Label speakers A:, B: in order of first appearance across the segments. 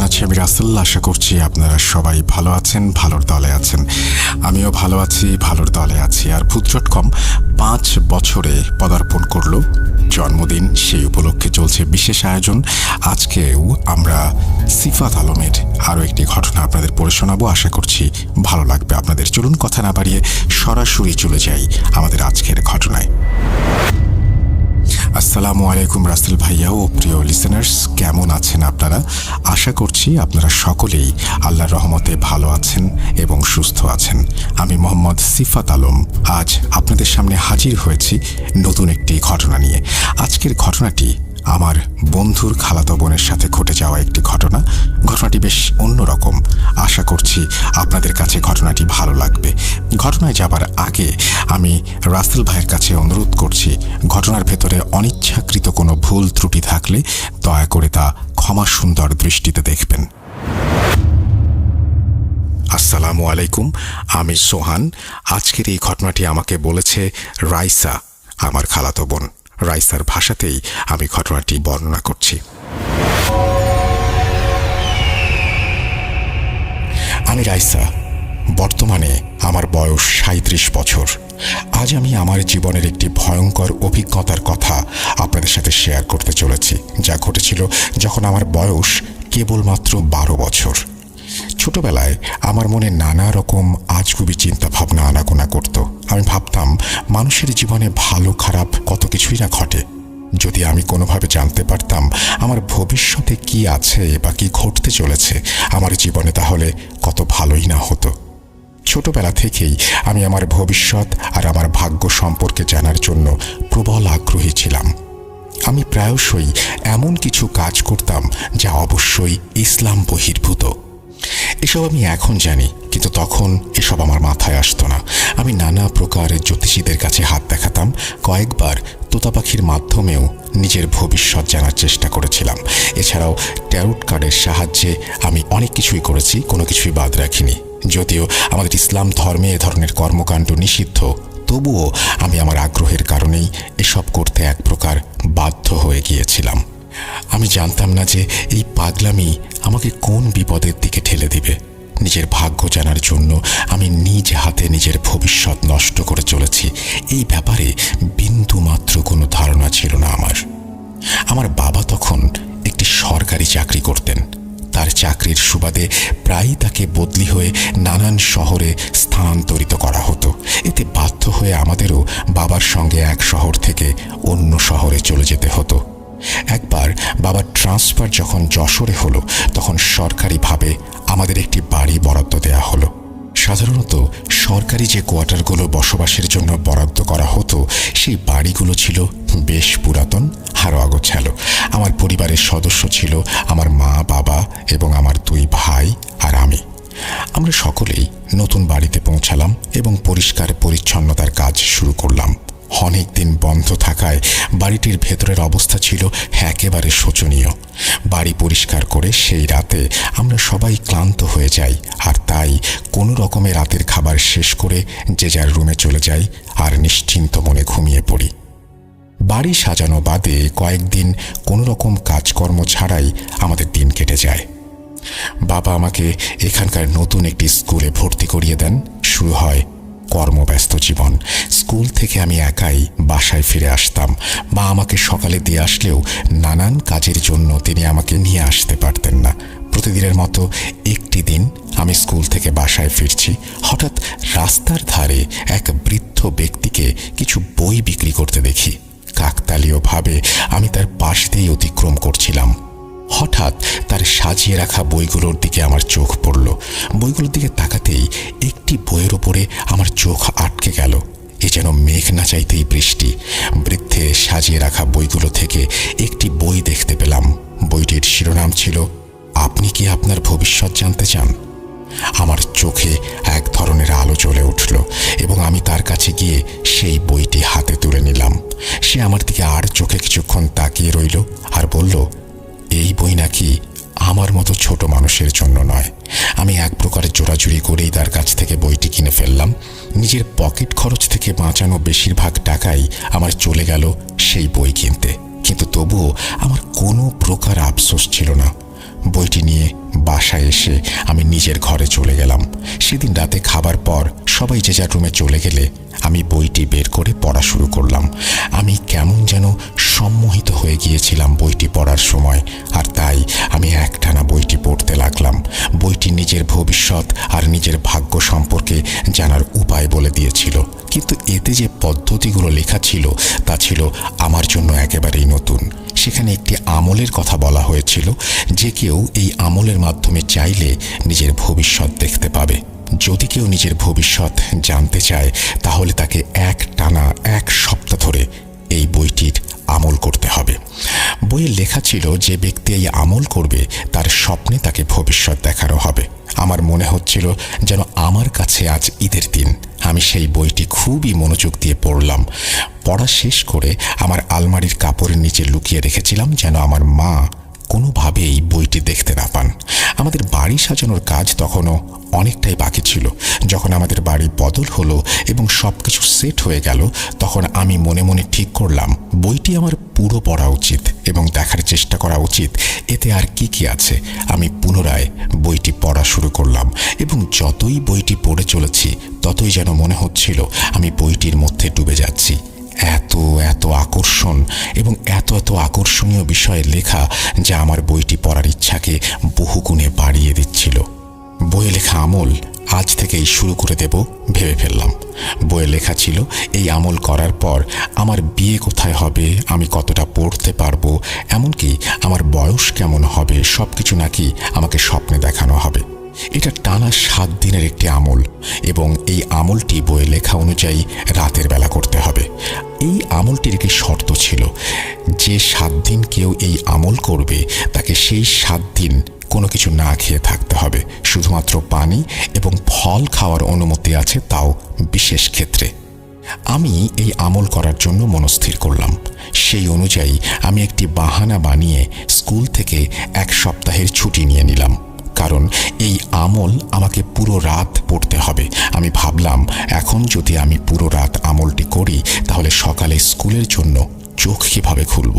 A: আছি আমি রাসেল। আশা করছি আপনারা সবাই ভালো আছেন, ভালোর দলে আছেন। আমিও ভালো আছি, ভালোর দলে আছি। আর ভূত.com 5 বছরে পদার্পণ করলো, জন্মদিন, সেই উপলক্ষে চলছে বিশেষ আয়োজন। আজকেও আমরা সিফাত আলমের আরও একটি ঘটনা আপনাদের পড়ে শোনাবো। আশা করছি ভালো লাগবে আপনাদের। চলুন কথা না বাড়িয়ে সরাসরি চলে যাই আমাদের আজকের ঘটনায়। আসসালামু আলাইকুম রাসেল ভাইয়া ও প্রিয় লিসেনার্স, কেমন আছেন আপনারা? আশা করছি আপনারা সকলেই আল্লাহর রহমতে ভালো আছেন এবং সুস্থ আছেন। আমি মোহাম্মদ সিফাত আলম আজ আপনাদের সামনে হাজির হয়েছি নতুন একটি ঘটনা নিয়ে। আজকের ঘটনাটি আমার বন্ধুর খালাতো বোনের সাথে ঘটে যাওয়া একটি ঘটনা। ঘটনাটি বেশ অন্যরকম। আশা করছি আপনাদের কাছে ঘটনাটি ভালো লাগবে। ঘটনায় যাবার আগে আমি রাসেল ভাইয়ের কাছে অনুরোধ করছি, ঘটনার ভেতরে অনিচ্ছাকৃত কোনো ভুল ত্রুটি থাকলে দয়া করে তা ক্ষমা সুন্দর দৃষ্টিতে দেখবেন। আসসালামু আলাইকুম, আমি সোহান। আজকের এই ঘটনাটি আমাকে বলেছে রাইসা, আমার খালাতো বোন। রাইসার ভাষাতেই আমি ঘটনাটি বর্ণনা করছি। আমি রাইসা, বর্তমানে আমার বয়স 37 বছর। আজ আমি আমার জীবনের একটি ভয়ঙ্কর অভিজ্ঞতার কথা আপনাদের সাথে শেয়ার করতে চলেছি, যা ঘটেছিল যখন আমার বয়স কেবলমাত্র 12 বছর। ছোটবেলায় আমার মনে নানা রকম আজগুবি চিন্তা ভাবনা আনাগোনা করত। আমি ভাবতাম মানুষের জীবনে ভালো খারাপ কত কিছুই না ঘটে। যদি আমি কোনোভাবে জানতে পারতাম আমার ভবিষ্যতে কি আছে বা কি ঘটতে চলেছে আমার জীবনে, তাহলে কত ভালোই না হতো। ছোটবেলা থেকেই আমি আমার ভবিষ্যৎ আর আমার ভাগ্য সম্পর্কে জানার জন্য প্রবল আগ্রহী ছিলাম। আমি প্রায়শই এমন কিছু কাজ করতাম যা অবশ্যই ইসলাম বহির্ভূত। এসব আমি এখন জানি, কিন্তু তখন এসব আমার মাথায় আসতো না। আমি নানা প্রকার জ্যোতিষীদের কাছে হাত দেখাতাম। কয়েকবার তোতা পাখির মাধ্যমেও নিজের ভবিষ্যৎ জানার চেষ্টা করেছিলাম। এছাড়াও ট্যারোট কার্ডের সাহায্যে আমি অনেক কিছুই করেছি, কোনো কিছুই বাদ রাখিনি। যদিও আমাদের ইসলাম ধর্মে এ ধরনের কর্মকাণ্ড নিষিদ্ধ, তবুও আমি আমার আগ্রহের কারণেই এসব করতে এক প্রকার বাধ্য হয়ে গিয়েছিলাম। আমি জানতাম না যে এই পাগলামি আমাকে কোন বিপদের দিকে ঠেলে দিবে। নিজের ভাগ্য জানার জন্য আমি নিজ হাতে নিজের ভবিষ্যৎ নষ্ট করে চলেছি, এই ব্যাপারে বিন্দুমাত্র কোনো ধারণা ছিল না আমার। আমার বাবা তখন একটি সরকারি চাকরি করতেন। তার চাকরির সুবাদে প্রায়ই তাকে বদলি হয়ে নানান শহরে স্থানান্তরিত করা হতো। এতে বাধ্য হয়ে আমাদেরও বাবার সঙ্গে এক শহর থেকে অন্য শহরে চলে যেতে হতো। একবার বাবার ট্রান্সফার যখন যশোরে হলো, তখন সরকারিভাবে আমাদের একটি বাড়ি বরাদ্দ দেয়া হলো। সাধারণত সরকারি যে কোয়ার্টারগুলো বসবাসের জন্য বরাদ্দ করা হতো, সেই বাড়িগুলো ছিল বেশ পুরাতন আর অগোছালো। আমার পরিবারের সদস্য ছিল আমার মা, বাবা এবং আমার 2 ভাই আর আমি। আমরা সকলেই নতুন বাড়িতে পৌঁছালাম এবং পরিষ্কার পরিচ্ছন্নতার কাজ শুরু করলাম। অনেক দিন বন্ধ থাকায় বাড়িটির ভেতরের অবস্থা ছিল একেবারে শোচনীয়। বাড়ি পরিষ্কার করে সেই রাতে আমরা সবাই ক্লান্ত হয়ে যাই, আর তাই কোনো রকমে রাতের খাবার শেষ করে যে যার রুমে চলে যাই আর নিশ্চিন্ত মনে ঘুমিয়ে পড়ি। বাড়ি সাজানো বাদে কয়েকদিন কোনো রকম কাজকর্ম ছাড়াই আমাদের দিন কেটে যায়। বাবা আমাকে এখানকার নতুন একটি স্কুলে ভর্তি করিয়ে দেন। শুরু হয় কর্মব্যস্ত জীবন। স্কুল থেকে আমি একাই বাসায় ফিরে আসতাম। মা আমাকে সকালে দিয়ে আসলেও নানান কাজের জন্য তিনি আমাকে নিয়ে আসতে পারতেন না। প্রতিদিনের মতো একটি দিন আমি স্কুল থেকে বাসায় ফিরছি। হঠাৎ রাস্তার ধারে এক বৃদ্ধ ব্যক্তিকে কিছু বই বিক্রি করতে দেখি। কাকতালীয়ভাবে আমি তার পাশ দিয়ে অতিক্রম করছিলাম। হঠাৎ তার সাজিয়ে রাখা বইগুলোর দিকে আমার চোখ পড়ল। বইগুলোর দিকে তাকাতেই একটি বইয়ের ওপরে আমার চোখ আটকে গেল। এ যেন মেঘ না চাইতেই বৃষ্টি। বৃদ্ধের সাজিয়ে রাখা বইগুলো থেকে একটি বই দেখতে পেলাম। বইটির শিরোনাম ছিল, আপনি কি আপনার ভবিষ্যৎ জানতে চান? আমার চোখে এক ধরনের আলো জ্বলে উঠল এবং আমি তার কাছে গিয়ে সেই বইটি হাতে তুলে নিলাম। সে আমার দিকে আর চোখে কিছুক্ষণ তাকিয়ে রইল আর বলল, এই বই নাকি আমার মতো ছোট মানুষের জন্য নয়। আমি এক প্রকার জোরাজুরি করেই তার কাছ থেকে বইটি কিনে ফেললাম। নিজের পকেট খরচ থেকে বাঁচানো বেশিরভাগ টাকাই আমার চলে গেল সেই বই কিনতে, কিন্তু তবুও আমার কোনো প্রকার আফসোস ছিল না। বইটি নিয়ে বাসায় এসে আমি নিজের ঘরে চলে গেলাম। সেদিন রাতে খাবার পর সবাই যে যার রুমে চলে গেলে আমি বইটি বের করে পড়া শুরু করলাম। আমি কেমন যেন সম্মোহিত হয়ে গিয়েছিলাম বইটি পড়ার সময়, আর তাই আমি একটানা বইটি পড়তে লাগলাম। বইটি নিজের ভবিষ্যৎ আর নিজের ভাগ্য সম্পর্কে জানার উপায় বলে দিয়েছিল, কিন্তু এতে যে পদ্ধতিগুলো লেখা ছিল তা ছিল আমার জন্য একেবারেই নতুন। সেখানে একটি আমলের কথা বলা হয়েছিল, যে কেউ এই আমলের মাধ্যমে চাইলে নিজের ভবিষ্যৎ দেখতে পাবে। যদি কেউ নিজের ভবিষ্যৎ জানতে চায় তাহলে তাকে একটানা 1 সপ্তাহ ধরে এই বইটির আমল করতে হবে। বইয়ে লেখা ছিল যে ব্যক্তি এই আমল করবে তার স্বপ্নে তাকে ভবিষ্যৎ দেখানো হবে। আমার মনে হচ্ছিল যেন আমার কাছে আজ ঈদের দিন। আমি সেই বইটি খুবই মনোযোগ দিয়ে পড়লাম। পড়া শেষ করে আমার আলমারির কাপড়ের নিচে লুকিয়ে রেখেছিলাম, যেন আমার মা কোনোভাবেই বইটি দেখতে না পান। আমাদের বাড়ি সাজানোর কাজ তখনও অনেকটাই বাকি ছিল। যখন আমাদের বাড়ি বদল হলো এবং সব কিছু সেট হয়ে গেল, তখন আমি মনে মনে ঠিক করলাম বইটি আমার পুরো পড়া উচিত এবং দেখার চেষ্টা করা উচিত এতে আর কি কি আছে। আমি পুনরায় বইটি পড়া শুরু করলাম এবং যতই বইটি পড়ে চলেছি ততই যেন মনে হচ্ছিল আমি বইটির মধ্যে ডুবে যাচ্ছি। এত এত আকর্ষণ এবং এত এত আকর্ষণীয় বিষয়ে লেখা যা আমার বইটি পড়ার ইচ্ছাকে বহুগুণে বাড়িয়ে দিচ্ছিল। বইয়ে লেখা আমল আজ থেকেই শুরু করে দেব ভেবে ফেললাম। বইয়ে লেখা ছিল এই আমল করার পর আমার বিয়ে কোথায় হবে, আমি কতটা পড়তে পারবো, এমনকি আমার বয়স কেমন হবে, সব কিছু নাকি আমাকে স্বপ্নে দেখানো হবে। এটা টানা 7 দিনের একটি আমল এবং এই আমলটি বইয়ে লেখা অনুযায়ী রাতের বেলা করতে হবে। এই আমলটির একটি শর্ত ছিল, যে 7 দিন কেউ এই আমল করবে তাকে সেই 7 দিন কোনো কিছু না খেয়ে থাকতে হবে। শুধুমাত্র পানি এবং ফল খাওয়ার অনুমতি আছে, তাও বিশেষ ক্ষেত্রে। আমি এই আমল করার জন্য মনস্থির করলাম। সেই অনুযায়ী আমি একটি বাহানা বানিয়ে স্কুল থেকে 1 সপ্তাহের ছুটি নিয়ে নিলাম, কারণ এই আমল আমাকে পুরো রাত পড়তে হবে। আমি ভাবলাম এখন যদি আমি পুরো রাত আমলটি করি তাহলে সকালে স্কুলের জন্য চোখ কীভাবে খুলব।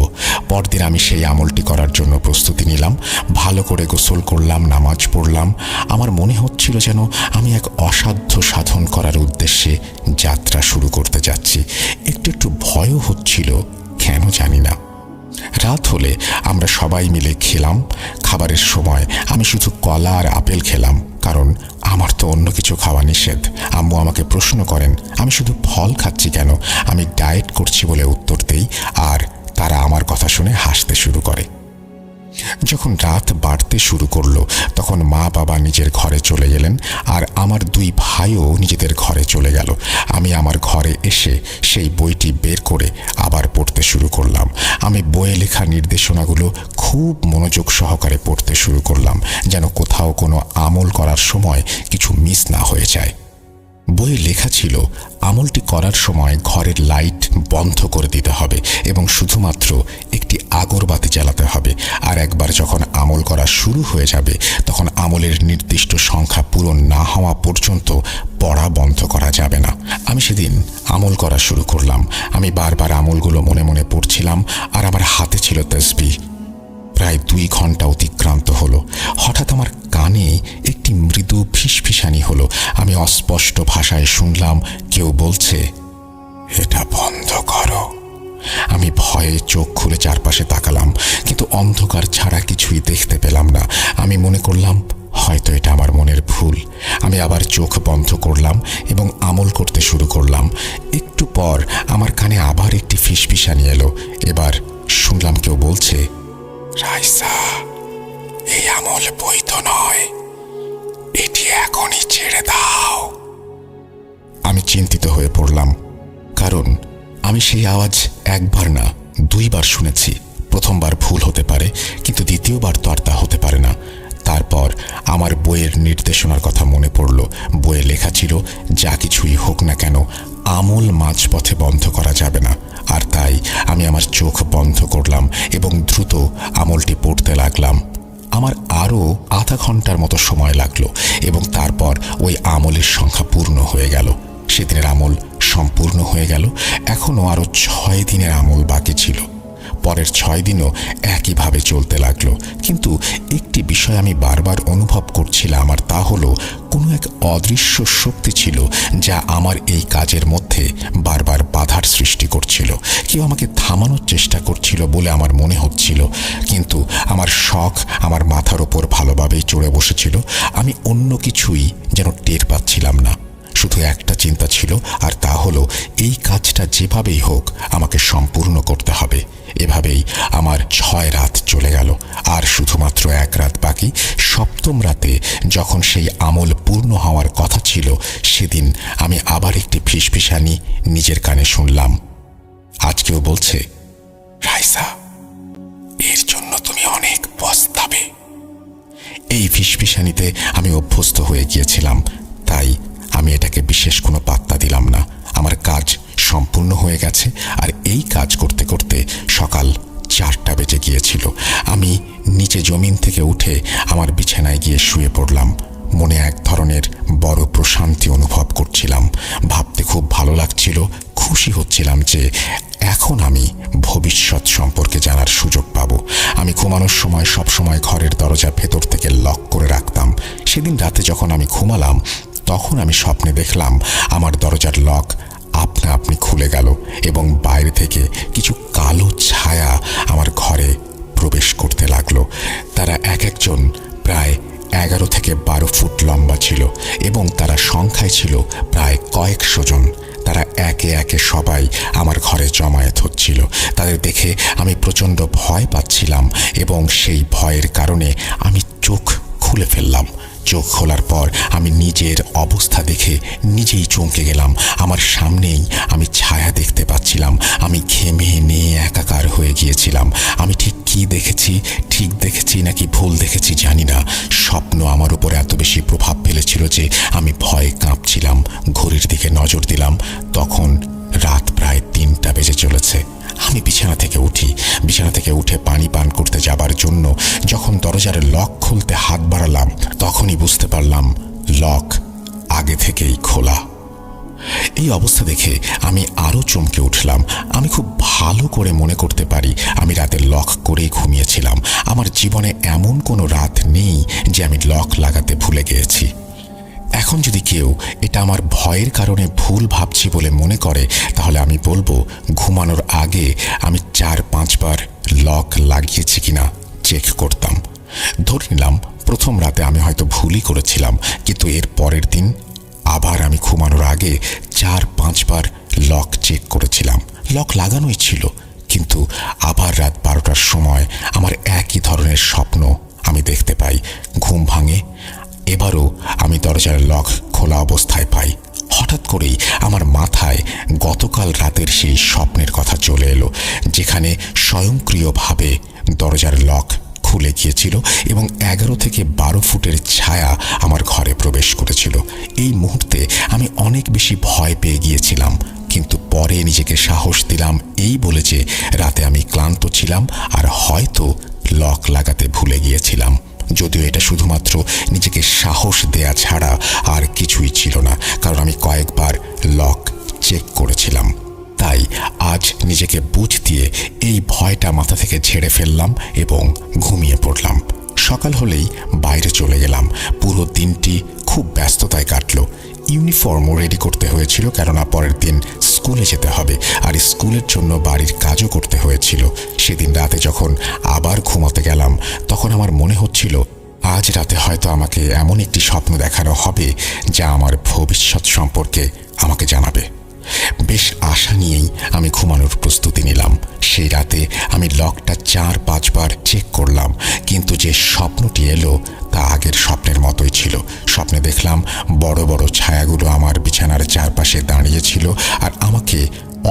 A: পরদিন আমি সেই আমলটি করার জন্য প্রস্তুতি নিলাম। ভালো করে গোসল করলাম, নামাজ পড়লাম। আমার মনে হচ্ছিল যেন আমি এক অসাধ্য সাধন করার উদ্দেশ্যে যাত্রা শুরু করতে যাচ্ছি। একটু একটু ভয়ও হচ্ছিল, কেন জানি না। রাত হলে আমরা সবাই মিলে খেলাম। খাবারের সময় আমি শুধু কলা আর আপেল খেলাম, কারণ আমার তো অন্য কিছু খাওয়া নিষেধ। আম্মু আমাকে প্রশ্ন করেন আমি শুধু ফল খাচ্ছি কেন। আমি ডায়েট করছি বলে উত্তর দেই, আর তারা আমার কথা শুনে হাসতে শুরু করে। যখন রাত বাড়তে শুরু করলো তখন মা বাবা নিজের ঘরে চলে গেলেন আর আমার 2 ভাইও নিজেদের ঘরে চলে গেল। আমি আমার ঘরে এসে সেই বইটি বের করে আবার পড়তে শুরু করলাম। আমি বইয়ে লেখা নির্দেশনাগুলো খুব মনোযোগ সহকারে পড়তে শুরু করলাম, যেন কোথাও কোনো আমল করার সময় কিছু মিস না হয়ে যায়। বইয়ে লেখা ছিল আমলটি করার সময় ঘরের লাইট বন্ধ করে দিতে হবে এবং শুধুমাত্র একটি আগরবাতি জ্বালাতে হবে। আর একবার যখন আমল করা শুরু হয়ে যাবে তখন আমলের নির্দিষ্ট সংখ্যা পূরণ না হওয়া পর্যন্ত পড়া বন্ধ করা যাবে না। আমি সেদিন আমল করা শুরু করলাম। আমি বারবার আমলগুলো মনে মনে পড়ছিলাম আর আমার হাতে ছিল তাসবিহ। প্রায় 2 ঘন্টা অতিক্রান্ত হলো। হঠাৎ আমার কানে একটি মৃদু ফিসফিসানি হলো। আমি অস্পষ্ট ভাষায় শুনলাম কেউ বলছে, এটা বন্ধ করো। আমি ভয়ে চোখ খুলে চারপাশে তাকালাম, কিন্তু অন্ধকার ছাড়া কিছুই দেখতে পেলাম না। আমি মনে করলাম হয়তো এটা আমার মনের ভুল। আমি আবার চোখ বন্ধ করলাম এবং আমল করতে শুরু করলাম। একটু পর আমার কানে আবার একটি ফিসফিসানি এলো। এবার শুনলাম কেউ বলছে, রাইসা, এই আমল বৈধ নয়, এটি এখনই ছেড়ে দাও। আমি চিন্তিত হয়ে পড়লাম, কারণ আমি সেই আওয়াজ 1 বার না 2 বার শুনেছি। প্রথমবার ভুল হতে পারে, কিন্তু দ্বিতীয়বার তো আর তা হতে পারে না। তারপর আমার বইয়ের নির্দেশনার কথা মনে পড়ল। বইয়ে লেখা ছিল যা কিছুই হোক না কেন আমল মাঝপথে বন্ধ করা যাবে না। আর তাই আমি আমার চোখ বন্ধ করলাম এবং দ্রুত আমলটি পড়তে লাগলাম। আমার আরও আধা ঘন্টার মতো সময় লাগলো এবং তারপর ওই আমলের সংখ্যা পূর্ণ হয়ে গেল। সেদিনের আমল সম্পূর্ণ হয়ে গেল। এখনও আরও 6 দিনের আমল বাকি ছিল। পরের 6 দিনও একইভাবে চলতে লাগলো। কিন্তু একটি বিষয় আমি বারবার অনুভব করছিলাম, আর তা হলো কোনো এক অদৃশ্য শক্তি ছিল যা আমার এই কাজের মধ্যে বারবার বাধার সৃষ্টি করছিল। কেউ আমাকে থামানোর চেষ্টা করছিল বলে আমার মনে হচ্ছিল, কিন্তু আমার শখ আমার মাথার ওপর ভালোভাবেই চড়ে বসেছিল। আমি অন্য কিছুই যেন টের পাচ্ছিলাম না। শুধু একটা চিন্তা ছিল, আর তা হলো এই কাজটা যেভাবেই হোক আমাকে সম্পূর্ণ করতে হবে। এভাবেই আমার 6 রাত চলে গেল, আর শুধুমাত্র 1 রাত বাকি। 7ম রাতে যখন সেই আমল পূর্ণ হওয়ার কথা ছিল, সেদিন আমি আবার একটি ফিসফিসানি নিজের কানে শুনলাম। আজকেও বলছে, রাইসা, এর জন্য তুমি অনেক পস্তাবে। এই ফিসফিসানিতে আমি অভ্যস্ত হয়ে গিয়েছিলাম, তাই আমি এটাকে বিশেষ কোনো পাত্তা দিলাম না। আমার কাজ সম্পূর্ণ হয়ে গেছে, আর এই কাজ করতে করতে সকাল 4টা বেজে গিয়েছিল। আমি নিচে জমিন থেকে উঠে আমার বিছানায় গিয়ে শুয়ে পড়লাম। মনে এক ধরনের বড় প্রশান্তি অনুভব করছিলাম। ভাবতে খুব ভালো লাগছিল। খুশি হচ্ছিলাম যে এখন আমি ভবিষ্যৎ সম্পর্কে জানার সুযোগ পাব। আমি ঘুমানোর সময় সবসময় ঘরের দরজা ভেতর থেকে লক করে রাখতাম। সেদিন রাতে যখন আমি ঘুমালাম, তখন আমি স্বপ্নে দেখলাম আমার দরজার লক আপনা আপনি খুলে গেল এবং বাইরে থেকে কিছু কালো ছায়া আমার ঘরে প্রবেশ করতে লাগলো। তারা এক একজন প্রায় 11 থেকে 12 ফুট লম্বা ছিল এবং তারা সংখ্যায় ছিল প্রায় কয়েকশো জন। তারা একে একে সবাই আমার ঘরে জমায়েত হচ্ছিল। তাদের দেখে আমি প্রচণ্ড ভয় পাচ্ছিলাম এবং সেই ভয়ের কারণে আমি চোখ খুলে ফেললাম। চোখ খোলার পর আমি নিজের অবস্থা দেখে নিজেই চমকে গেলাম। আমার সামনেই আমি ছায়া দেখতে পাচ্ছিলাম। আমি ঘেমে নিয়ে একাকার হয়ে গিয়েছিলাম। আমি ঠিক কি দেখেছি, ঠিক দেখেছি নাকি ভুল দেখেছি জানি না। স্বপ্ন আমার উপর এত বেশি প্রভাব ফেলেছিল যে আমি ভয়ে কাঁপছিলাম। ঘড়ির দিকে নজর দিলাম, তখন রাত প্রায় 3টা বেজে চলেছে। আমি বিছানা থেকে উঠে পানি পান করতে যাবার জন্য যখন দরজার লক খুলতে হাত বাড়ালাম, তখনই বুঝতে পারলাম লক আগে থেকেই খোলা। এই অবস্থা দেখে আমি আরও চমকে উঠলাম। আমি খুব ভালো করে মনে করতে পারি আমি রাতে লক করেই ঘুমিয়েছিলাম। আমার জীবনে এমন কোনো রাত নেই যে আমি লক লাগাতে ভুলে গিয়েছি। এখন যদি কেউ এটা আমার ভয়ের কারণে ভুল ভাবছি বলে মনে করে, তাহলে আমি বলবো ঘুমানোর আগে আমি 4-5 বার লক লাগিয়েছি কিনা চেক করতাম। ধরে নিলাম প্রথম রাতে আমি হয়তো ভুলই করেছিলাম, কিন্তু এর পরের দিন আবার আমি ঘুমানোর আগে 4-5 বার লক চেক করেছিলাম। লক লাগানোই ছিল, কিন্তু আবার রাত 12টার সময় আমার একই ধরনের স্বপ্ন আমি দেখতে পাই। ঘুম ভাঙে, এবারও আমি দরজার লক খোলা অবস্থায় পাই। হঠাৎ করেই আমার মাথায় গতকাল রাতের সেই স্বপ্নের কথা চলে এলো, যেখানে স্বয়ংক্রিয়ভাবে দরজার লক খুলে গিয়েছিল এবং 11 থেকে 12 ফুটের ছায়া আমার ঘরে প্রবেশ করেছিল। এই মুহূর্তে আমি অনেক বেশি ভয় পেয়ে গিয়েছিলাম, কিন্তু পরে নিজেকে সাহস দিলাম এই বলে যে রাতে আমি ক্লান্ত ছিলাম আর হয়তো লক লাগাতে ভুলে গিয়েছিলাম। যদিও এটা শুধুমাত্র নিজেকে সাহস দেয়া ছাড়া আর কিছুই ছিল না, কারণ আমি কয়েকবার লক চেক করেছিলাম। তাই আজ নিজেকে বুঝ দিয়ে এই ভয়টা মাথা থেকে ঝেড়ে ফেললাম এবং ঘুমিয়ে পড়লাম। সকাল হলেই বাইরে চলে গেলাম। পুরো দিনটি খুব ব্যস্ততায় কাটলো। ইউনিফর্মও রেডি করতে হয়েছিল, কেননা পরের দিন স্কুলে যেতে হবে, আর স্কুলের জন্য বাড়ির কাজও করতে হয়েছিল। সেদিন রাতে যখন আবার ঘুমাতে গেলাম, তখন আমার মনে হচ্ছিল আজ রাতে হয়তো আমাকে এমন একটি স্বপ্ন দেখানো হবে যা আমার ভবিষ্যৎ সম্পর্কে আমাকে জানাবে। বেশ আশা নিয়েই আমি ঘুমানোর প্রস্তুতি নিলাম। সেই রাতে আমি লকটা 4-5 বার চেক করলাম, কিন্তু যে স্বপ্নটি এলো তা আগের স্বপ্নের মতোই ছিল। স্বপ্নে দেখলাম বড় বড় ছায়াগুলো আমার বিছানার চারপাশে দাঁড়িয়েছিল আর আমাকে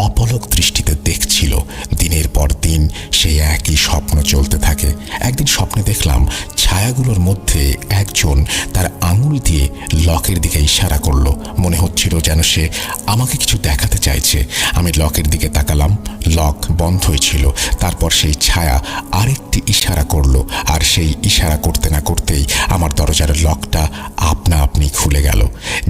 A: অপলক দৃষ্টিতে দেখছিল। দিনের পর দিন সেই একই স্বপ্ন চলতে থাকে। একদিন স্বপ্নে দেখলাম ছায়াগুলোর মধ্যে একজন তার আঙুল দিয়ে লকের দিকে ইশারা করলো। মনে হচ্ছিল যেন সে আমাকে কিছু দেখাতে চাইছে। আমি লকের দিকে তাকালাম, লক বন্ধই ছিল। তারপর সেই ছায়া আরেকটি ইশারা করলো, আর সেই ইশারা করতে না করতেই আমার দরজার লকটা আপনা আপনি খুলে গেল।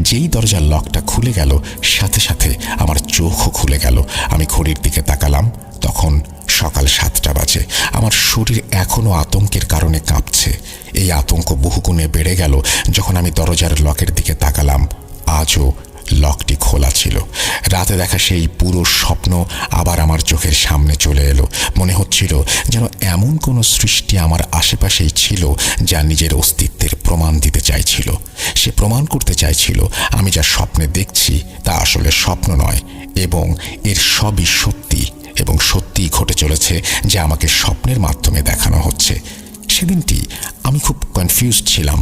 A: যেই দরজার লকটা খুলে গেল, সাথে সাথে আমার চোখও খুলে গেল। আমি ঘড়ির দিকে তাকালাম, তখন সকাল 7টা বাজে। আমার শরীর এখনো আতঙ্কের কারণে কাঁপছে। এই আতঙ্ক বহুগুণে বেড়ে গেল যখন আমি দরজার লকের দিকে তাকালাম। আজও লকটি খোলা ছিল। রাতে দেখা সেই পুরো স্বপ্ন আবার আমার চোখের সামনে চলে এলো। মনে হচ্ছিল যেন এমন কোনো সৃষ্টি আমার আশেপাশেই ছিল যা নিজের অস্তিত্বের প্রমাণ দিতে চাইছিল। সে প্রমাণ করতে চাইছিল আমি যা স্বপ্নে দেখছি তা আসলে স্বপ্ন নয়, এবং এর সবই সত্যি, এবং সত্যিই ঘটে চলেছে যা আমাকে স্বপ্নের মাধ্যমে দেখানো হচ্ছে। সেদিনটি আমি খুব কনফিউজড ছিলাম।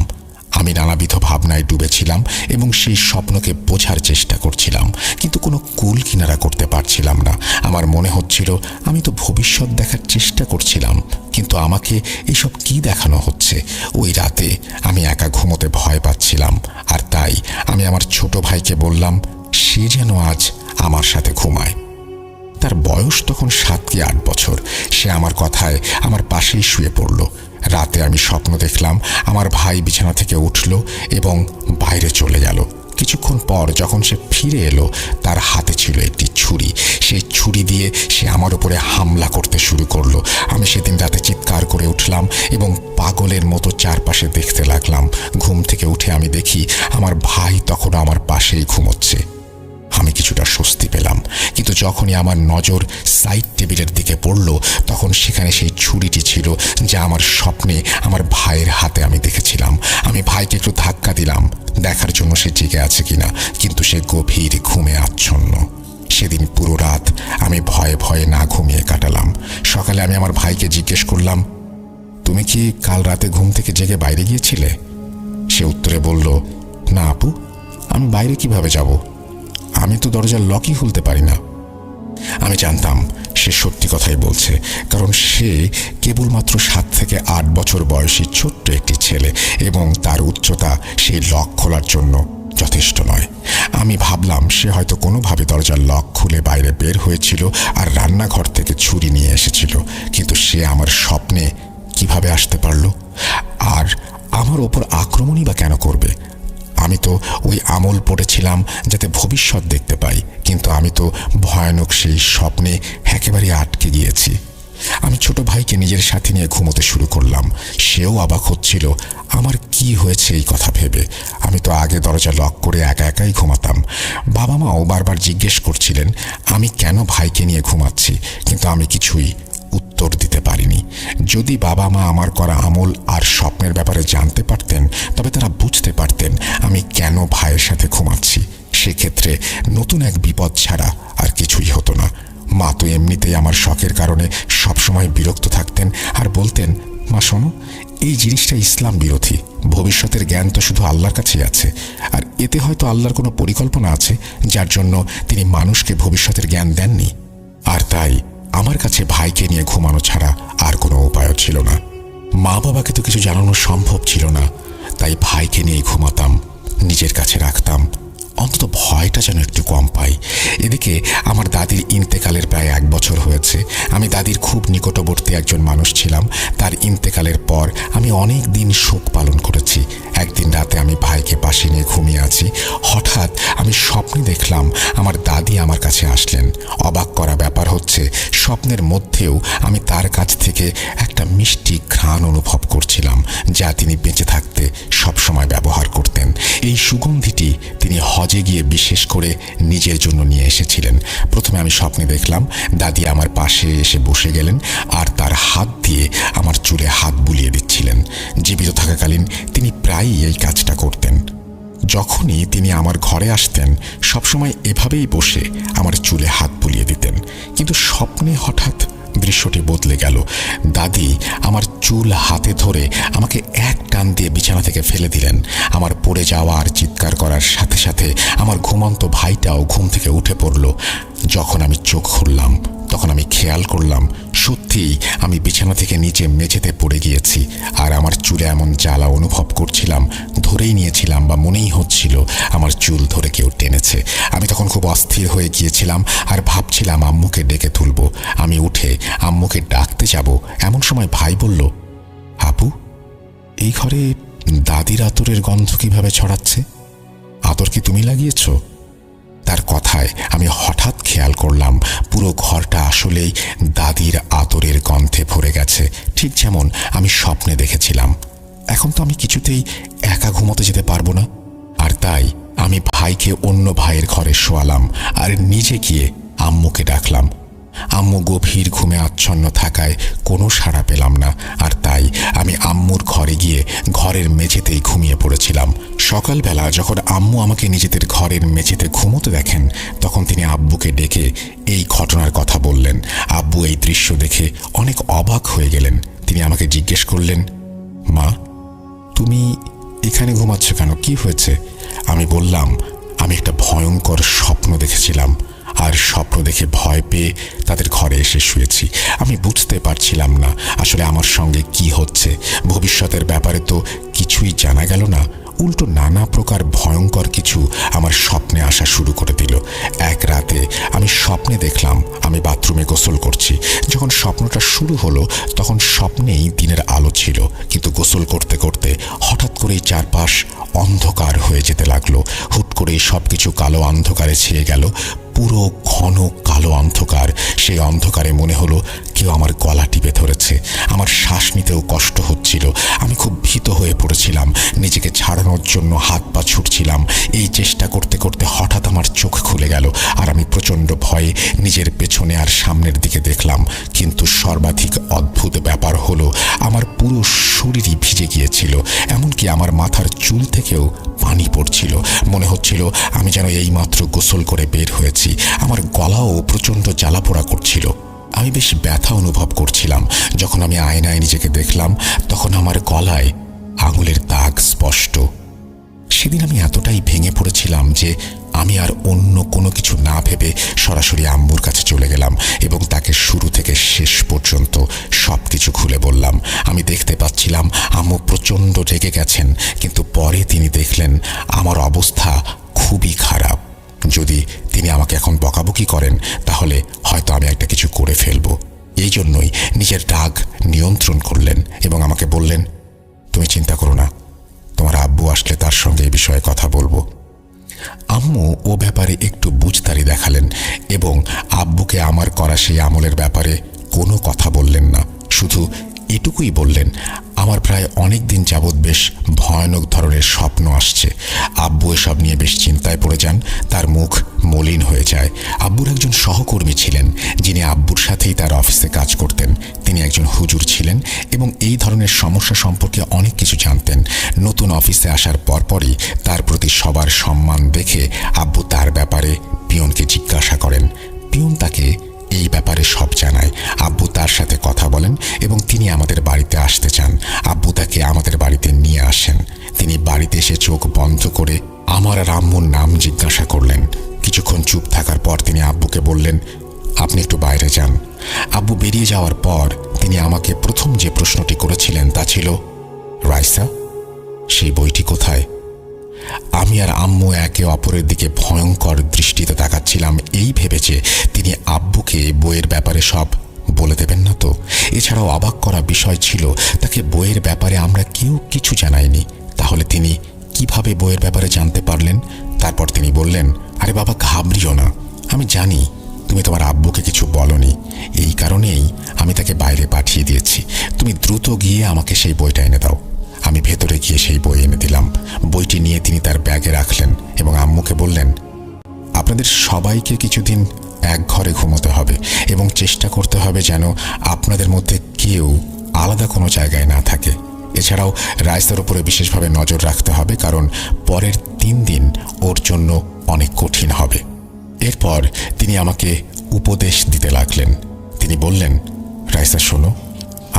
A: আমি নানাবিধ ভাবনায় ডুবেছিলাম এবং সেই স্বপ্নকে বোঝার চেষ্টা করছিলাম, কিন্তু কোনো কুল কিনারা করতে পারছিলাম না। আমার মনে হচ্ছিল আমি তো ভবিষ্যৎ দেখার চেষ্টা করছিলাম, কিন্তু আমাকে এসব কি দেখানো হচ্ছে। ওই রাতে আমি একা ঘুমোতে ভয় পাচ্ছিলাম, আর তাই আমি আমার ছোট ভাইকে বললাম সে যেন আজ আমার সাথে ঘুমায়। তার বয়স তখন 7 কি 8 বছর। সে আমার কথায় আমার পাশেই শুয়ে পড়ল। রাতে আমি স্বপ্ন দেখলাম আমার ভাই বিছানা থেকে উঠল এবং বাইরে চলে গেল। কিছুক্ষণ পর যখন সে ফিরে এলো, তার হাতে ছিল একটি ছুরি। সেই ছুরি দিয়ে সে আমার উপরে হামলা করতে শুরু করলো। আমি সেদিন রাতে চিৎকার করে উঠলাম এবং পাগলের মতো চারপাশে দেখতে লাগলাম। ঘুম থেকে উঠে আমি দেখি আমার ভাই তখনও আমার পাশেই ঘুমোচ্ছে। আমি কিছুটা স্বস্তি পেলাম, কিন্তু যখনই আমার নজর সাইড টেবিলের দিকে পড়ল, তখন সেখানে সেই ছুরিটি ছিল যা আমার স্বপ্নে আমার ভাইয়ের হাতে আমি দেখেছিলাম। আমি ভাইকে একটু ধাক্কা দিলাম দেখার জন্য সে জেগে আছে কিনা, কিন্তু সে গভীর ঘুমে আচ্ছন্ন। সেদিন পুরো রাত আমি ভয়ে ভয়ে না ঘুমিয়ে কাটালাম। সকালে আমি আমার ভাইকে জিজ্ঞেস করলাম, তুমি কি কাল রাতে ঘুম থেকে জেগে বাইরে গিয়েছিলে? সে উত্তরে বলল, না আপু, আমি বাইরে কিভাবে যাব? আমি তো দরজার লকই খুলতে পারি না। আমি জানতাম সে সত্যি কথাই বলছে, কারণ সে কেবলমাত্র 7 থেকে 8 বছর বয়সী ছোট্ট একটি ছেলে, এবং তার উচ্চতা সেই লক খোলার জন্য যথেষ্ট নয়। আমি ভাবলাম সে হয়তো কোনোভাবে দরজার লক খুলে বাইরে বের হয়েছিল আর রান্নাঘর থেকে ছুরি নিয়ে এসেছিল, কিন্তু সে আমার স্বপ্নে কিভাবে আসতে পারল? আর আমার ওপর আক্রমণই বা কেন করবে? আমি তো ওই আমল পড়েছিলাম যাতে ভবিষ্যৎ দেখতে পাই, কিন্তু আমি তো ভয়ানক সেই স্বপ্নে একেবারে আটকে গিয়েছি। আমি ছোট ভাইকে নিজের সাথে নিয়ে ঘুমোতে শুরু করলাম। সেও অবাক হচ্ছিল আমার কি হয়েছে এই কথা ভেবে। আমি তো আগে দরজা লক করে একা একাই ঘুমাতাম। বাবা মাও বারবার জিজ্ঞেস করছিলেন আমি কেন ভাইকে নিয়ে ঘুমাচ্ছি, কিন্তু আমি কিছুই উত্তর দিতে পারিনি। যদি বাবা মা আমার করা আমল আর স্বপ্নের ব্যাপারে জানতে পারতেন, তবে তারা বুঝতে পারতেন আমি কেন ভাইয়ের সাথে ঘুমাচ্ছি। সেক্ষেত্রে নতুন এক বিপদ ছাড়া আর কিছুই হতো না। মা তো এমনিতেই আমার শখের কারণে সবসময় বিরক্ত থাকতেন আর বলতেন, মা শোনো, এই জিনিসটা ইসলাম বিরোধী। ভবিষ্যতের জ্ঞান তো শুধু আল্লাহর কাছেই আছে, আর এতে হয়তো আল্লাহর কোনো পরিকল্পনা আছে যার জন্য তিনি মানুষকে ভবিষ্যতের জ্ঞান দেননি। আর তাই আমার কাছে ভাইকে নিয়ে ঘুমানো ছাড়া আর কোনো উপায়ও ছিল না। মা বাবাকে তো কিছু জানানো সম্ভব ছিল না, তাই ভাইকে নিয়ে ঘুমাতাম, নিজের কাছে রাখতাম, অন্তত ভয়টা যেন একটু কম পাই। এদিকে আমার দাদির ইন্তেকালের প্রায় 1 বছর হয়েছে। আমি দাদির খুব নিকটবর্তী একজন মানুষ ছিলাম। তার ইন্তেকালের পর আমি অনেক দিন শোক পালন করেছি। একদিন রাতে আমি ভাইকে পাশে নিয়ে ঘুমিয়ে আছি। হঠাৎ আমি স্বপ্নে দেখলাম আমার দাদি আমার কাছে আসলেন। অবাক করা ব্যাপার হচ্ছে, স্বপ্নের মধ্যেও আমি তার কাছ থেকে একটা মিষ্টি ঘ্রাণ অনুভব করছিলাম, যা তিনি বেঁচে থাকতে সবসময় ব্যবহার করতেন। এই সুগন্ধিটি তিনি হজে গিয়ে বিশেষ করে নিজের জন্য নিয়ে এসেছিলেন। প্রথমে আমি স্বপ্নে দেখলাম দাদি আমার পাশে এসে বসে গেলেন আর তার হাত দিয়ে আমার চুলে হাত বুলিয়ে দিচ্ছিলেন। জীবিত থাকাকালীন তিনি প্রায়ই এই কাজটা করতেন। যখনই তিনি আমার ঘরে আসতেন, সবসময় এভাবেই বসে আমার চুলে হাত বুলিয়ে দিতেন। কিন্তু স্বপ্নে হঠাৎ দৃশ্যটি বদলে গেল। দাদি আমার চুল হাতে ধরে আমাকে এক টান দিয়ে বিছানা থেকে ফেলে দিলেন। আমার পড়ে যাওয়া আর চিৎকার করার সাথে সাথে আমার ঘুমন্ত ভাইটাও ঘুম থেকে উঠে পড়ল। যখন আমি চোখ খুললাম, তখন আমি খেয়াল করলাম সত্যিই আমি বিছানা থেকে নিচে মেঝেতে পড়ে গিয়েছি, আর আমার চুলে এমন জ্বালা অনুভব করছিলাম, ধরেই নিয়েছিলাম বা মনেই হচ্ছিল আমার চুল ধরে কেউ টেনেছে। আমি তখন খুব অস্থির হয়ে গিয়েছিলাম আর ভাবছিলাম আম্মুকে ডেকে তুলব। আমি উঠে আম্মুকে ডাকতে যাব, এমন সময় ভাই বলল, আপু, এই ঘরে দাদির আতরের গন্ধ কিভাবে ছড়াচ্ছে? আতর কি তুমি লাগিয়েছ? তার কথায় আমি হঠাৎ হঠাৎ খেয়াল করলাম পুরো ঘরটা আসলেই দাদির আদরের গন্ধে ভরে গেছে, ঠিক যেমন আমি স্বপ্নে দেখেছিলাম। এখন তো আমি কিছুতেই একা ঘুমোতে যেতে পারবো না, আর তাই আমি ভাইকে অন্য ভাইয়ের ঘরে শোয়ালাম আর নিজে গিয়ে আম্মুকে ডাকলাম। আম্মু গভীর ঘুমে আচ্ছন্ন থাকায় কোনো সাড়া পেলাম না, আর তাই আমি আম্মুর ঘরে গিয়ে ঘরের মেঝেতেই ঘুমিয়ে পড়েছিলাম। সকালবেলা যখন আম্মু আমাকে নিজেদের ঘরের মেঝেতে ঘুমোতে দেখেন, তখন তিনি আব্বুকে ডেকে এই ঘটনার কথা বললেন। আব্বু এই দৃশ্য দেখে অনেক অবাক হয়ে গেলেন। তিনি আমাকে জিজ্ঞেস করলেন, মা, তুমি এখানে ঘুমাচ্ছ কেন? কি হয়েছে? আমি বললাম, আমি একটা ভয়ঙ্কর স্বপ্ন দেখেছিলাম, আর স্বপ্ন দেখে ভয় পেয়ে তাদের ঘরে এসে শুয়েছি। আমি বুঝতে পারছিলাম না আসলে আমার সঙ্গে কি হচ্ছে। ভবিষ্যতের ব্যাপারে তো কিছুই জানা গেল না, উল্টো নানা প্রকার ভয়ঙ্কর কিছু আমার স্বপ্নে আসা শুরু করে দিল। এক রাতে আমি স্বপ্নে দেখলাম আমি বাথরুমে গোসল করছি। যখন স্বপ্নটা শুরু হলো তখন স্বপ্নেই দিনের আলো ছিল, কিন্তু গোসল করতে করতে হঠাৎ করেই চারপাশ অন্ধকার হয়ে যেতে লাগলো। হুট করেই সবকিছু কালো অন্ধকারে ছেয়ে গেল, পুরো ঘন কালো অন্ধকার। সেই অন্ধকারে মনে হলো কেউ আমার গলা টিপে ধরেছে। আমার শ্বাস নিতেও কষ্ট হচ্ছিল। আমি খুব ভীত হয়ে পড়েছিলাম, নিজেকে ছাড়ানোর জন্য হাত পা ছুটছিলাম। এই চেষ্টা করতে করতে হঠাৎ আমার চোখ খুলে গেল, আর আমি প্রচণ্ড ভয়ে নিজের পেছনে আর সামনের দিকে দেখলাম। কিন্তু সর্বাধিক অদ্ভুত ব্যাপার হলো আমার পুরো শরীরই ভিজে গিয়েছিল, এমনকি আমার মাথার চুল থেকেও পানি পড়ছিল। মনে হচ্ছিল আমি যেন এইমাত্র গোসল করে বের হয়েছি। আমার গলাও প্রচণ্ড জ্বালাপোড়া করছিল। আমি বেশ ব্যথা অনুভব করছিলাম। যখন আমি আয়নায় নিজেকে দেখলাম তখন আমার গলায় আঙুলের দাগ স্পষ্ট। সেদিন আমি এতটাই ভেঙে পড়েছিলাম যে আমি আর অন্য কোনো কিছু না ভেবে সরাসরি আম্মুর কাছে চলে গেলাম এবং তাকে শুরু থেকে শেষ পর্যন্ত সব কিছু খুলে বললাম। আমি দেখতে পাচ্ছিলাম আম্মু প্রচণ্ড রেগে গেছেন, কিন্তু পরে তিনি দেখলেন আমার অবস্থা খুবই খারাপ। যদি তিনি আমাকে এখন বকাবকি করেন তাহলে হয়তো আমি একটা কিছু করে ফেলব। এই জন্যই নিজের রাগ নিয়ন্ত্রণ করলেন এবং আমাকে বললেন, তুমি চিন্তা করো না, তোমার আব্বু আসলে তার সঙ্গে এই বিষয়ে কথা বলবো। আম্মু ও ব্যাপারে একটু বুঝতারি দেখালেন এবং আব্বুকে আমার করা সেই আমলের ব্যাপারে কোনো কথা বললেন না। শুধু এটুকুই বললেন, আমার প্রায় অনেক দিন যাবৎ বেশ ভয়ানক ধরনের স্বপ্ন আসছে। আব্বু এসব নিয়ে বেশ চিন্তায় পড়ে যান, তার মুখ মলিন হয়ে যায়। আব্বুর একজন সহকর্মী ছিলেন যিনি আব্বুর সাথেই তার অফিসে কাজ করতেন। তিনি একজন হুজুর ছিলেন এবং এই ধরনের সমস্যা সম্পর্কে অনেক কিছু জানতেন। নতুন অফিসে আসার পরপরই তার প্রতি সবার সম্মান দেখে আব্বু তার ব্যাপারে পিয়নকে জিজ্ঞাসা করেন। পিয়ন তাকে এই ব্যাপারে সব জানায়। আব্বু তার সাথে কথা বলেন এবং তিনি আমাদের বাড়িতে আসতে চান। আব্বু তাকে আমাদের বাড়িতে নিয়ে আসেন। তিনি বাড়িতে এসে চোখ বন্ধ করে আমার আর আম্মুর নাম জিজ্ঞাসা করলেন। কিছুক্ষণ চুপ থাকার পর তিনি আব্বুকে বললেন, আপনি একটু বাইরে যান। আব্বু বেরিয়ে যাওয়ার পর তিনি আমাকে প্রথম যে প্রশ্নটি করেছিলেন তা ছিল, রাইসা, সেই বইটি কোথায়? আমি আর আম্মু একে অপরের দিকে ভয়ঙ্কর দৃষ্টিতে তাকাচ্ছিলাম, এই ভেবেছে তিনি আব্বুকে বইয়ের ব্যাপারে সব বলে দেবেন না তো। এছাড়াও অবাক করা বিষয় ছিল তাকে বইয়ের ব্যাপারে আমরা কেউ কিছু জানাইনি। তাহলে তিনি কিভাবে বইয়ের ব্যাপারে জানতে পারলেন? তারপর তিনি বললেন, আরে বাবা, ঘাবড়িও না, আমি জানি তুমি তোমার আব্বুকে কিছু বলনি, এই কারণেই আমি তাকে বাইরে পাঠিয়ে দিয়েছি। তুমি দ্রুত গিয়ে আমাকে সেই বইটা এনে দাও। আমি ভেতরে গিয়ে সেই বই এনে দিলাম। বইটি নিয়ে তিনি তার ব্যাগে রাখলেন এবং আম্মুকে বললেন, আপনাদের সবাইকে কিছুদিন এক ঘরে ঘুমোতে হবে এবং চেষ্টা করতে হবে যেন আপনাদের মধ্যে কেউ আলাদা কোনো জায়গায় না থাকে। এছাড়াও রাইসার উপরে বিশেষভাবে নজর রাখতে হবে, কারণ পরের 3 দিন ওর জন্য অনেক কঠিন হবে। এরপর তিনি আমাকে উপদেশ দিতে লাগলেন। তিনি বললেন, রাইসা শোনো,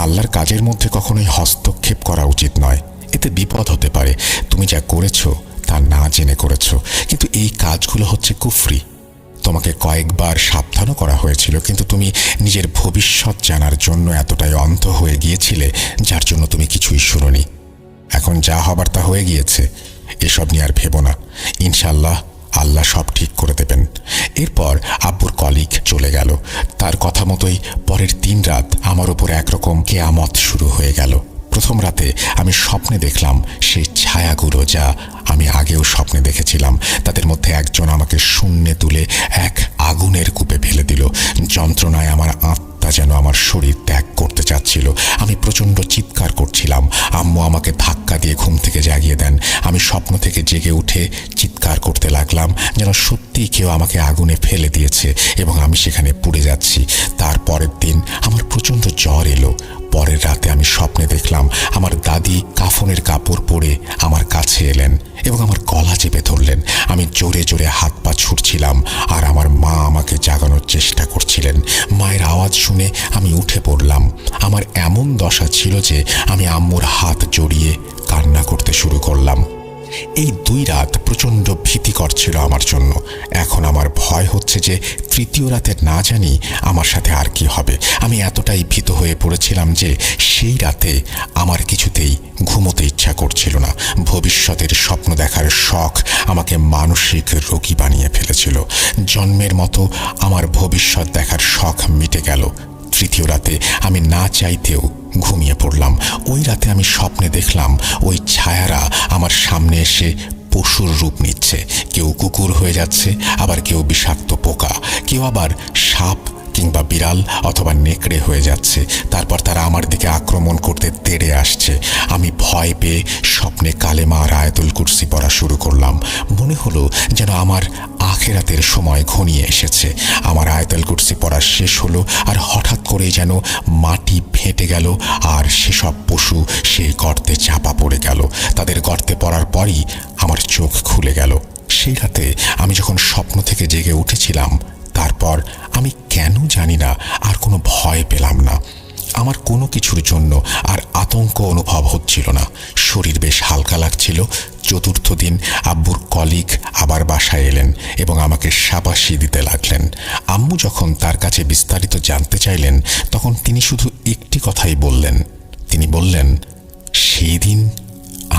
A: আল্লাহর কাজের মধ্যে কখনোই হস্তক্ষেপ করা উচিত নয়, এতে বিপদ হতে পারে। তুমি যা করেছো তা না জেনে করেছো, কিন্তু এই কাজগুলো হচ্ছে কুফরি। তোমাকে কয়েকবার সাবধানও করা হয়েছিল, কিন্তু তুমি নিজের ভবিষ্যৎ জানার জন্য এতটাই অন্ধ হয়ে গিয়েছিলে যার জন্য তুমি কিছুই শুনোনি। এখন যা হবার তা হয়ে গিয়েছে, এসব নিয়ে আর ভেবো না। ইনশাআল্লাহ আল্লাহ সব ঠিক করে দেবেন। এরপর আব্বুর কলিগ চলে গেল। তার কথা মতোই পরের 3 রাত আমার উপর একরকম কেয়ামত শুরু হয়ে গেল। প্রথম রাতে আমি স্বপ্নে দেখলাম সেই ছায়াগুলো যা আমি আগেও স্বপ্নে দেখেছিলাম। তাদের মধ্যে একজন আমাকে শূন্যে তুলে এক আগুনের আমার শরীর ত্যাগ করতে চাচ্ছিল। আমি প্রচণ্ড চিৎকার করছিলাম। আম্মু আমাকে ধাক্কা দিয়ে ঘুম থেকে জাগিয়ে দেন। আমি স্বপ্ন থেকে জেগে উঠে চিৎকার করতে লাগলাম যেন সত্যিই কেউ আমাকে আগুনে ফেলে দিয়েছে এবং আমি সেখানে পুড়ে যাচ্ছি। তার পরের দিন আমার প্রচণ্ড জ্বর এলো। পরের রাতে আমি স্বপ্নে দেখলাম আমার দাদি কাফনের কাপড় পরে আমার কাছে এলেন এবং আমার গলা চেপে ধরলেন। আমি জোরে জোরে হাত পা ছুটছিলাম আর আমার মা আমাকে জাগানোর চেষ্টা করছিলেন। মায়ের আওয়াজ শুনে আমি উঠে পড়লাম। আমার এমন দশা ছিল যে আমি আম্মুর হাত জড়িয়ে কান্না করতে শুরু করলাম। এই 2 রাত প্রচণ্ড ভীতিকর ছিল আমার জন্য। এখন আমার ভয় হচ্ছে যে তৃতীয় রাতে না জানি আমার সাথে আর কি হবে। আমি এতটাই ভীত হয়ে পড়েছিলাম যে সেই রাতে আমার কিছুতেই ঘুমোতে ইচ্ছা করছিল না। ভবিষ্যতের স্বপ্ন দেখার শখ আমাকে মানসিক রোগী বানিয়ে ফেলেছিল। জন্মের মতো আমার ভবিষ্যৎ দেখার শখ মিটে গেল। তৃতীয় রাতে আমি না চাইতেও ঘুমিয়ে পড়লাম। ওই রাতে আমি স্বপ্নে দেখলাম ওই ছায়ারা আমার সামনে এসে পশুর রূপ নিচ্ছে। কেউ কুকুর হয়ে যাচ্ছে, আবার কেউ বিষাক্ত পোকা, কেউ আবার সাপ কিংবা বিড়াল অথবা নেকড়ে হয়ে যাচ্ছে। তারপর তারা আমার দিকে আক্রমণ করতে তেড়ে আসছে। আমি ভয় পেয়ে স্বপ্নে কালেমা আর আয়াতুল কুরসি পড়া শুরু করলাম। মনে হলো যেন আমার আখিরাতের সময় ঘনিয়ে এসেছে। আমার আয়াতুল কুরসি পড়া শেষ হলো আর হঠাৎ করেই যেন মাটি ফেটে গেল আর সেসব পশু সেই গর্তে চাপা পড়ে গেল। তাদের গর্তে পড়ার পরই আমার চোখ খুলে গেল। সেই রাতে আমি যখন স্বপ্ন থেকে জেগে উঠেছিলাম, তারপর আমি কেন জানি না আর কোনো ভয় পেলাম না। আমার কোনো কিছুর জন্য আর আতঙ্ক অনুভব হচ্ছিল না। শরীর বেশ হালকা লাগছিল। চতুর্থ দিন আব্বুর কলিগ আবার বাসায় এলেন এবং আমাকে শাবাশি দিতে লাগলেন। আম্মু যখন তার কাছে বিস্তারিত জানতে চাইলেন, তখন তিনি শুধু একটি কথাই বললেন। তিনি বললেন, সেই দিন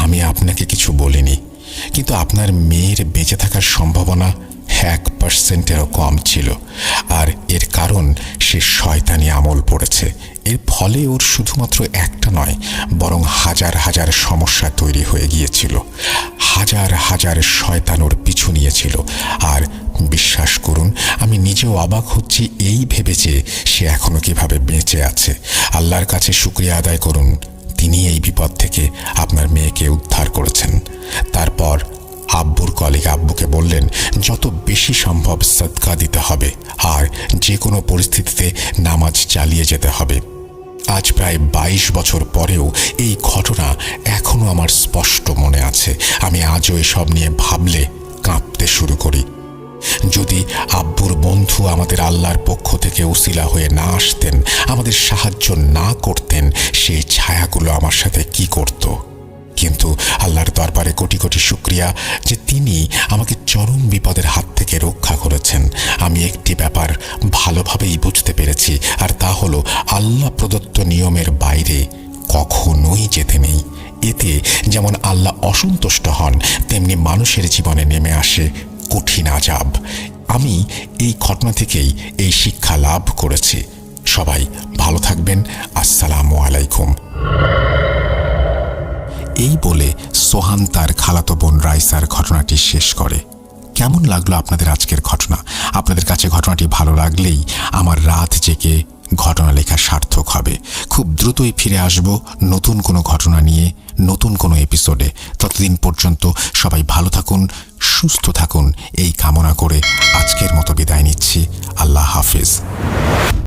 A: আমি আপনাকে কিছু বলিনি, কিন্তু আপনার মেয়ের বেঁচে থাকার সম্ভাবনা 1%-এরও কম ছিল। আর এর কারণ সে শয়তানি আমল পড়েছে। এর ফলে ওর শুধুমাত্র একটা নয়, বরং হাজার হাজার সমস্যা তৈরি হয়ে গিয়েছিল। হাজার হাজার শয়তান ওর পিছু নিয়েছিল। আর বিশ্বাস করুন, আমি নিজেও অবাক হচ্ছি এই ভেবে যে সে এখনো কিভাবে বেঁচে আছে। আল্লাহর কাছে শুকরিয়া আদায় করুন, তিনি এই বিপদ থেকে আপনার মেয়েকে উদ্ধার করেছেন। তারপর আব্বুর কলিগ আব্বুকে বললেন, যত বেশি সম্ভব সদকা দিতে হবে আর যে কোনো পরিস্থিতিতে নামাজ চালিয়ে যেতে হবে। আজ প্রায় 22 বছর পরেও এই ঘটনা এখনো আমার স্পষ্ট মনে আছে। আমি আজও এসব নিয়ে ভাবলে কাঁপতে শুরু করি। যদি আব্বুর বন্ধু আমাদের আল্লাহর পক্ষ থেকে উসিলা হয়ে না আসতেন, আমাদের সাহায্য না করতেন, সেই ছায়াগুলো আমার সাথে কি করত। কিন্তু আল্লাহর দরবারে কোটি কোটি শুকরিয়া যে তিনি আমাকে চরম বিপদের হাত থেকে রক্ষা করেছেন। আমি একটি ব্যাপার ভালোভাবেই বুঝতে পেরেছি, আর তা হলো আল্লাহ প্রদত্ত নিয়মের বাইরে কখনোই যেতে নেই। এতে যেমন আল্লাহ অসন্তুষ্ট হন, তেমনি মানুষের জীবনে নেমে আসে কঠিন আযাব। আমি এই ঘটনা থেকেই এই শিক্ষা লাভ করেছি। সবাই ভালো থাকবেন। আসসালামু আলাইকুম। এই বলে সোহান তার খালাতো বোন রাইসার ঘটনাটি শেষ করে। কেমন লাগলো আপনাদের আজকের ঘটনা? আপনাদের কাছে ঘটনাটি ভালো লাগলেই আমার রাত জেগে ঘটনা লেখা সার্থক হবে। খুব দ্রুতই ফিরে আসব নতুন কোনো ঘটনা নিয়ে, নতুন কোনো এপিসোডে। ততদিন পর্যন্ত সবাই ভালো থাকুন, সুস্থ থাকুন এই কামনা করে আজকের মতো বিদায় নিচ্ছি। আল্লাহ হাফেজ।